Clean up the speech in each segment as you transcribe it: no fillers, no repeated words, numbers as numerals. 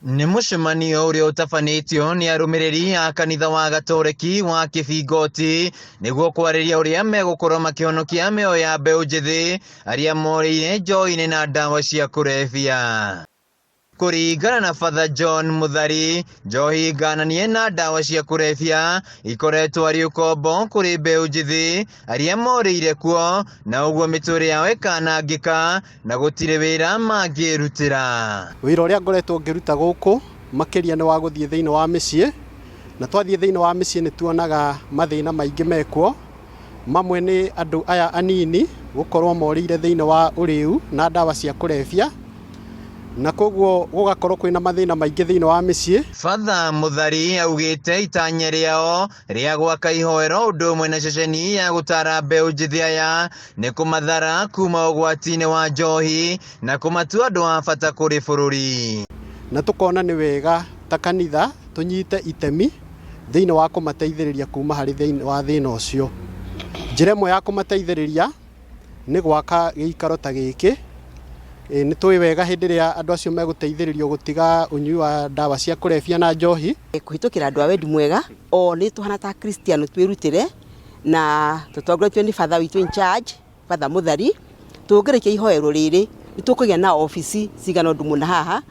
Nĩ mũcemanio ũrĩa ũtabanĩtio nĩ arũmĩrĩri a kanitha wa Gatoreki wa Kĩbingoti nĩguo kwarĩria ũrĩa megũkorwo makĩhonokia mĩoyo ya mbeũ njĩthĩ arĩa morĩire njohi-inĩ na ndawa cia kũrebia. Kũringana na Father John Muthari, njohi ngananie na ndawa cia kũrebia ikoretwo arĩ ũkombo kũrĩ mbeũ njĩthĩ arĩa morĩire kuo, na ũguo mĩtũrĩre yao ĩkanangĩka na gũtirĩ wĩra mangĩrutĩra. Wĩra ũrĩa ngoretwo ngĩruta gũkũ makĩria nĩ wa gũthiĩ thĩinĩ wa mĩciĩ, na twathiĩ thĩinĩ wa mĩciĩ nĩ tuonaga mathĩna maingĩ mekuo. Mamwe nĩ andũ aya anini gũkorwo morĩire thĩinĩ wa ũrĩu na ndawa cia kũrebia, na koguo gũgakorwo kwĩna mathĩna maingĩ thĩinĩ wa mĩciĩ. Father Muthari augĩte itanya rĩao rĩa gwaka ihoero ũndũ ũmwe na ceceni ya gũtara mbeũ njĩthĩ aya nĩ kũmathara kuma ũgwati-inĩ wa njohi na kũmatua andũ a bata kũrĩ bũrũri. Na tũkona nĩ wega ta kanitha tũnyite itemi thĩinĩ wa kũmateithĩrĩria kuma harĩ thĩinĩ wa thĩna ũcio. Njĩra ĩmwe ya kũmateithĩrĩria nĩ gwaka gĩikaro ta gĩkĩ. Nĩ tũĩ wega hĩndĩ ĩrĩa andũ acio megũteithĩrĩrio gũtiga ũnyui wa ndawa cia kũrebia na njohi. Kũhĩtũkĩra andũ a wendi mwega, o nĩ tũhana ta Kristiano twĩrutĩre na tũtongoretio nĩ Father witũ in charge, Father Muthari. Tũngĩrĩkia ihoero rĩrĩ nĩ tũkũgĩa na obici cigana ũndũ mũna haha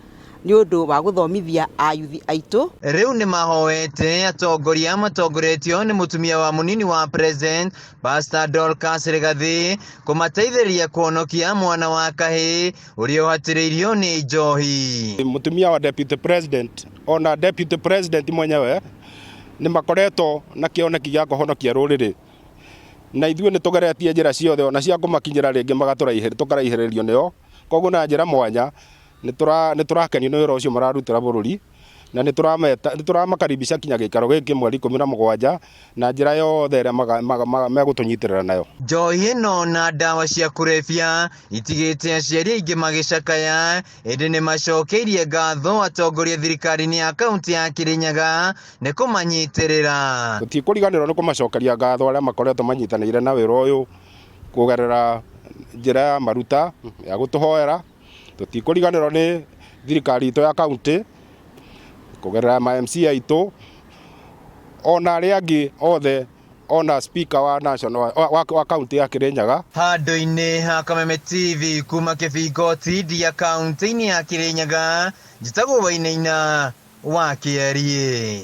nĩ ũndũ wa gũthomithia ayuthi aitũ. Rĩu nĩ mahoete atongoria matongoretio nĩ mũtumia wa mũnini wa president Pastor Dorcas Rigathi kũmateithĩrĩria kuonokia mwana wa kahĩ ũrĩa ũhatĩrĩirio nĩ njohi. Mũtumia wa deputy president ona deputy president mwenyewe nĩ makoretwo na kĩoneki gĩa kũhonokia rũrĩrĩ, na ithuĩ nĩ tũgeretie njĩra ciothe ona cia kũmakinyĩra rĩngĩ tũkaraihĩrĩrio nĩo. Koguo na njĩra mwanya nĩ tũrakenio nĩ wĩra ũcio mararutĩra bũrũri, na nĩ tũramakaribisha kinya gĩikaro gĩkĩ mweri 17 na njĩra yothe ĩrĩa megũtũnyitĩrĩra nayo. Njohi ĩno na ndawa cia kũrebia itigĩte aciari aingĩ magĩcakaya, ĩndĩ nĩ macokeirie ngatho atongoria thirikari-inĩ ya kaunti ya Kirinyaga nĩ kũmanyitĩrĩra. Tũtikũriganĩrwo nĩ kũmacokeria ngatho arĩa makoretwo manyitanĩire na wĩra ũyũ kũgerera njĩra ya maruta ya gũtũhoera. Tũtikũriganĩrwo nĩ thirikari itũ ya kaunti kũgerera ma-MC aitũ, ona arĩa angĩ othe, ona speaker wa national wa kaunti ya Kirinyaga. Handũ-inĩ ha Kameme TV kuma Kĩbingoti ndia kaunti-inĩ ya Kirinyaga, njĩtagwo Wainaina wa Kĩarie.